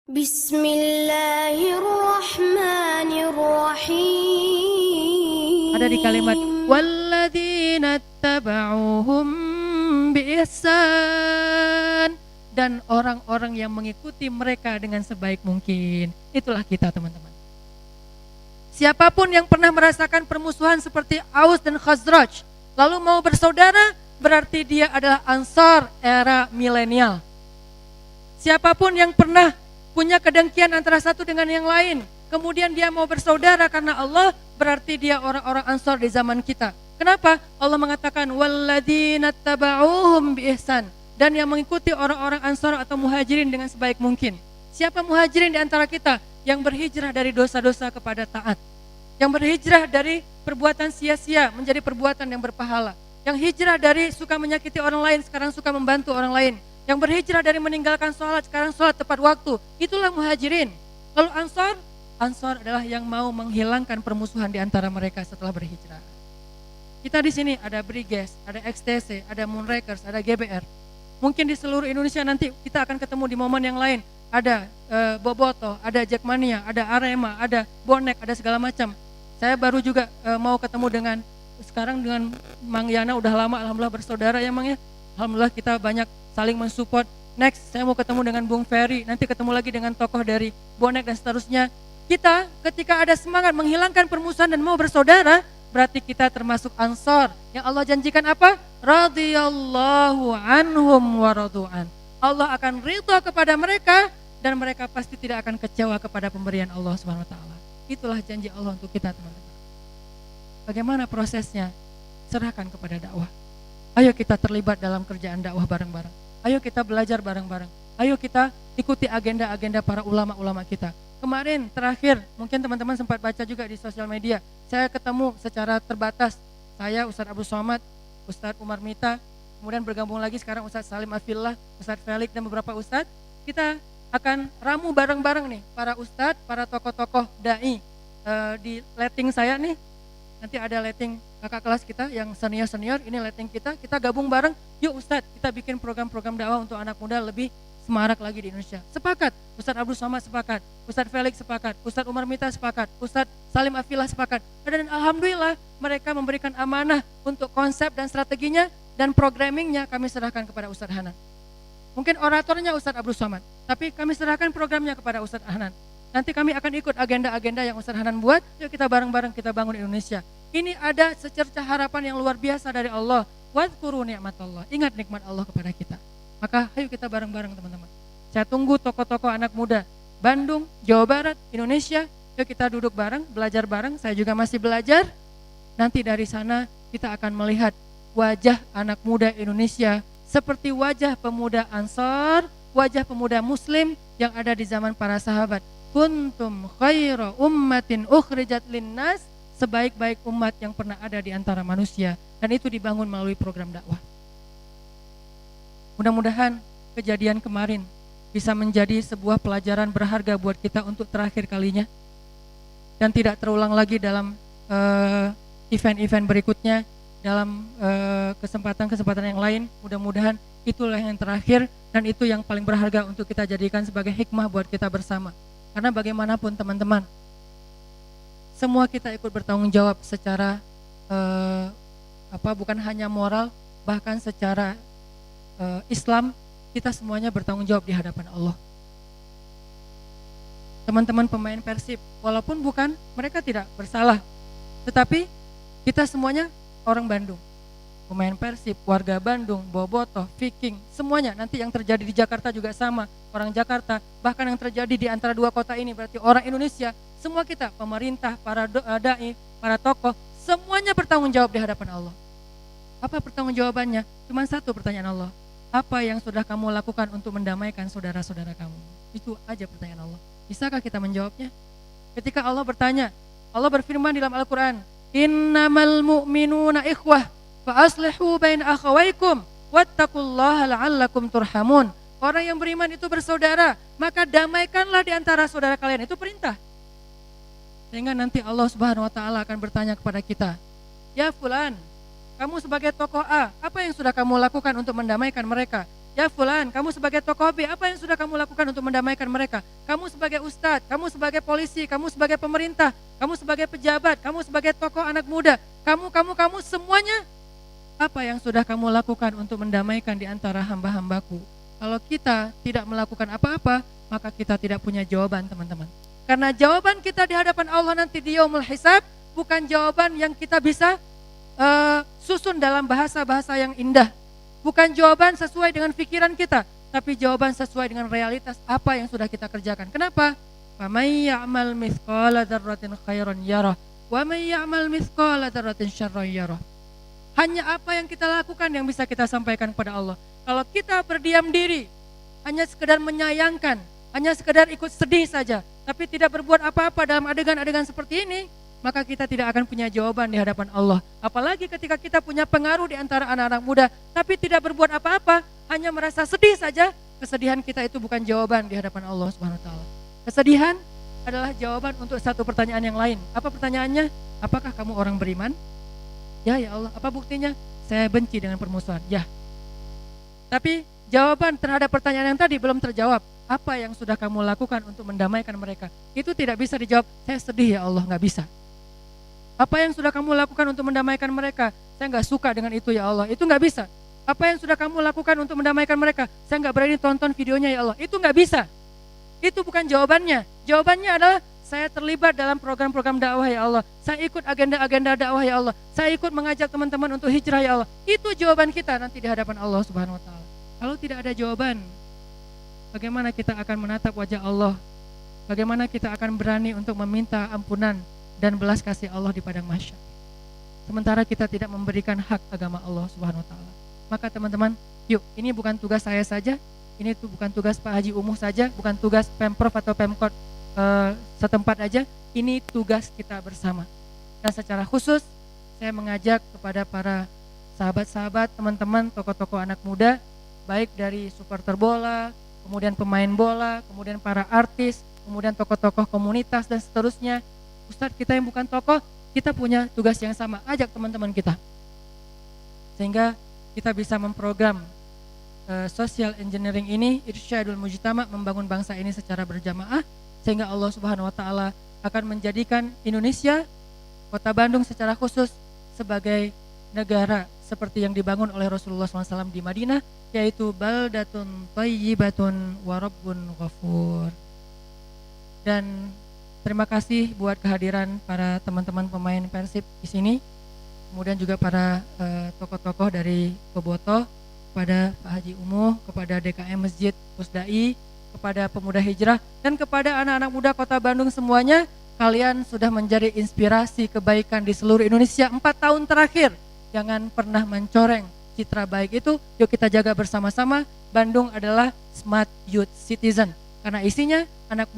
Bismillahirrahmanirrahim. Ada di kalimat walladzina tabauhum biihsan, dan orang-orang yang mengikuti mereka dengan sebaik mungkin. Itulah kita, teman-teman. Siapapun yang pernah merasakan permusuhan seperti Aus dan Khazraj lalu mau bersaudara, berarti dia adalah Ansar era milenial. Siapapun yang pernah punya kedengkian antara satu dengan yang lain, kemudian dia mau bersaudara karena Allah, berarti dia orang-orang Ansar di zaman kita. Kenapa? Allah mengatakan walladzina tabauhum biihsan, dan yang mengikuti orang-orang Ansar atau Muhajirin dengan sebaik mungkin. Siapa Muhajirin di antara kita? Yang berhijrah dari dosa-dosa kepada taat, yang berhijrah dari perbuatan sia-sia menjadi perbuatan yang berpahala, yang hijrah dari suka menyakiti orang lain sekarang suka membantu orang lain, yang berhijrah dari meninggalkan sholat sekarang sholat tepat waktu. Itulah Muhajirin. Lalu Ansar adalah yang mau menghilangkan permusuhan di antara mereka setelah berhijrah. Kita di sini ada Briges, ada XTC, ada Moonrakers, ada GBR. Mungkin di seluruh Indonesia nanti kita akan ketemu di momen yang lain. Ada Boboto, ada Jackmania, ada Arema, ada Bonek, ada segala macam. Saya baru juga mau ketemu dengan Mang Yana, udah lama alhamdulillah bersaudara ya Mang ya. Alhamdulillah kita banyak saling mensupport. Next saya mau ketemu dengan Bung Ferry, nanti ketemu lagi dengan tokoh dari Bonek dan seterusnya. Kita ketika ada semangat menghilangkan permusuhan dan mau bersaudara, berarti kita termasuk Ansar yang Allah janjikan apa? Radhiyallahu anhum wa radu'an. Allah akan ridha kepada mereka dan mereka pasti tidak akan kecewa kepada pemberian Allah Subhanahu wa taala. Itulah janji Allah untuk kita, teman-teman. Bagaimana prosesnya? Serahkan kepada dakwah. Ayo kita terlibat dalam kerjaan dakwah bareng-bareng. Ayo kita belajar bareng-bareng. Ayo kita ikuti agenda-agenda para ulama-ulama kita. Kemarin terakhir, mungkin teman-teman sempat baca juga di sosial media, saya ketemu secara terbatas. Saya, Ustadz Abdul Somad, Ustadz Umar Mita, kemudian bergabung lagi sekarang Ustadz Salim Afillah, Ustadz Felix dan beberapa Ustadz. Kita akan ramu bareng-bareng nih, para Ustadz, para tokoh-tokoh da'i di letting saya nih. Nanti ada letting kakak kelas kita yang senior-senior, ini letting kita gabung bareng. Yuk Ustadz, kita bikin program-program dakwah untuk anak muda lebih semarak lagi di Indonesia. Sepakat, Ustadz Abdul Somad sepakat, Ustadz Felix sepakat, Ustadz Umar Mita sepakat, Ustadz Salim Afillah sepakat. Dan alhamdulillah mereka memberikan amanah untuk konsep dan strateginya dan programmingnya kami serahkan kepada Ustadz Hanan. Mungkin oratornya Ustadz Abdul Somad, tapi kami serahkan programnya kepada Ustadz Hanan. Nanti kami akan ikut agenda-agenda yang Ustadz Hanan buat, yuk kita bareng-bareng kita bangun Indonesia. Ini ada secercah harapan yang luar biasa dari Allah. Wadhkuru ni'matallah, ingat nikmat Allah kepada kita. Maka ayo kita bareng-bareng teman-teman. Saya tunggu tokoh-tokoh anak muda Bandung, Jawa Barat, Indonesia. Yuk kita duduk bareng, belajar bareng. Saya juga masih belajar. Nanti dari sana kita akan melihat wajah anak muda Indonesia seperti wajah pemuda Ansar, wajah pemuda Muslim yang ada di zaman para sahabat. Kuntum khaira ummatin ukhrijat linnas, sebaik-baik umat yang pernah ada di antara manusia, dan itu dibangun melalui program dakwah. Mudah-mudahan kejadian kemarin bisa menjadi sebuah pelajaran berharga buat kita untuk terakhir kalinya dan tidak terulang lagi dalam event-event berikutnya, dalam kesempatan-kesempatan yang lain. Mudah-mudahan itulah yang terakhir dan itu yang paling berharga untuk kita jadikan sebagai hikmah buat kita bersama. Karena bagaimanapun teman-teman, semua kita ikut bertanggung jawab secara bukan hanya moral, bahkan secara Islam, kita semuanya bertanggung jawab di hadapan Allah. Teman-teman pemain Persib, walaupun mereka tidak bersalah, tetapi kita semuanya orang Bandung. Pemain Persib, warga Bandung, Bobotoh, Viking, semuanya. Nanti yang terjadi di Jakarta juga sama, orang Jakarta. Bahkan yang terjadi di antara dua kota ini berarti orang Indonesia. Semua kita, pemerintah, para da'i, para tokoh, semuanya bertanggung jawab di hadapan Allah. Apa pertanggung jawabannya? Cuma satu pertanyaan Allah. Apa yang sudah kamu lakukan untuk mendamaikan saudara-saudara kamu? Itu aja pertanyaan Allah. Bisakah kita menjawabnya? Ketika Allah bertanya, Allah berfirman dalam Al-Quran, Innamal mu'minuna ikhwah, fa'aslihu baina akhawaikum, wattaqullaha la'allakum turhamun. Orang yang beriman itu bersaudara, maka damaikanlah di antara saudara kalian. Itu perintah. Sehingga nanti Allah Subhanahu wa taala akan bertanya kepada kita, "Ya fulan, kamu sebagai tokoh A, apa yang sudah kamu lakukan untuk mendamaikan mereka?" Ya fulan, kamu sebagai tokoh B, apa yang sudah kamu lakukan untuk mendamaikan mereka? Kamu sebagai ustadz, kamu sebagai polisi, kamu sebagai pemerintah, kamu sebagai pejabat, kamu sebagai tokoh anak muda, kamu semuanya, apa yang sudah kamu lakukan untuk mendamaikan di antara hamba-hambaku? Kalau kita tidak melakukan apa-apa, maka kita tidak punya jawaban, teman-teman. Karena jawaban kita di hadapan Allah nanti di yaumul hisab bukan jawaban yang kita bisa susun dalam bahasa-bahasa yang indah. Bukan jawaban sesuai dengan pikiran kita, tapi jawaban sesuai dengan realitas apa yang sudah kita kerjakan. Kenapa? Faman ya'mal mithqala dzarratin khairan yarah, wa man ya'mal mithqala dzarratin syarran yarah. Hanya apa yang kita lakukan yang bisa kita sampaikan kepada Allah. Kalau kita berdiam diri, hanya sekedar menyayangkan, hanya sekedar ikut sedih saja, tapi tidak berbuat apa-apa dalam adegan-adegan seperti ini, maka kita tidak akan punya jawaban di hadapan Allah. Apalagi ketika kita punya pengaruh di antara anak-anak muda, tapi tidak berbuat apa-apa, hanya merasa sedih saja, kesedihan kita itu bukan jawaban di hadapan Allah Subhanahu wa taala. Kesedihan adalah jawaban untuk satu pertanyaan yang lain. Apa pertanyaannya? Apakah kamu orang beriman? Ya Allah. Apa buktinya? Saya benci dengan permusuhan. Ya. Tapi jawaban terhadap pertanyaan yang tadi belum terjawab. Apa yang sudah kamu lakukan untuk mendamaikan mereka? Itu tidak bisa dijawab. Saya sedih ya Allah, nggak bisa. Apa yang sudah kamu lakukan untuk mendamaikan mereka? Saya nggak suka dengan itu ya Allah. Itu nggak bisa. Apa yang sudah kamu lakukan untuk mendamaikan mereka? Saya nggak berani tonton videonya ya Allah. Itu nggak bisa. Itu bukan jawabannya. Jawabannya adalah saya terlibat dalam program-program dakwah ya Allah. Saya ikut agenda-agenda dakwah ya Allah. Saya ikut mengajak teman-teman untuk hijrah ya Allah. Itu jawaban kita nanti di hadapan Allah Subhanahu wa taala. Kalau tidak ada jawaban, bagaimana kita akan menatap wajah Allah? Bagaimana kita akan berani untuk meminta ampunan dan belas kasih Allah di padang mahsyar? Sementara kita tidak memberikan hak agama Allah Subhanahu wa taala. Maka teman-teman, yuk, ini bukan tugas saya saja, ini tuh bukan tugas Pak Haji Umuh saja, bukan tugas Pemprov atau Pemkot setempat aja, ini tugas kita bersama. Dan secara khusus saya mengajak kepada para sahabat-sahabat, teman-teman, tokoh-tokoh anak muda, baik dari supporter bola, kemudian pemain bola, kemudian para artis, kemudian tokoh-tokoh komunitas dan seterusnya. Ustadz, kita yang bukan tokoh, kita punya tugas yang sama, ajak teman-teman kita. Sehingga kita bisa memprogram social engineering ini, irsyadul mujtama, membangun bangsa ini secara berjamaah, sehingga Allah Subhanahu wa taala akan menjadikan Indonesia, Kota Bandung secara khusus sebagai negara seperti yang dibangun oleh Rasulullah SAW di Madinah, yaitu baldatun thayyibatun wa rabbun ghafur. Dan terima kasih buat kehadiran para teman-teman pemain Persib di sini, kemudian juga para tokoh-tokoh dari Bobotoh, kepada Pak Haji Umuh, kepada DKM Masjid Pusdai, kepada pemuda hijrah, dan kepada anak-anak muda Kota Bandung semuanya. Kalian sudah menjadi inspirasi kebaikan di seluruh Indonesia 4 tahun terakhir. Jangan pernah mencoreng citra baik itu. Yuk kita jaga bersama-sama. Bandung adalah Smart Youth Citizen, karena isinya anak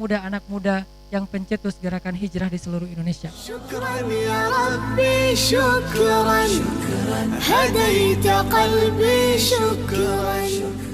muda yang pencetus gerakan hijrah di seluruh Indonesia. Syukran ya Rabbi, syukran, hadaita qalbi, syukran.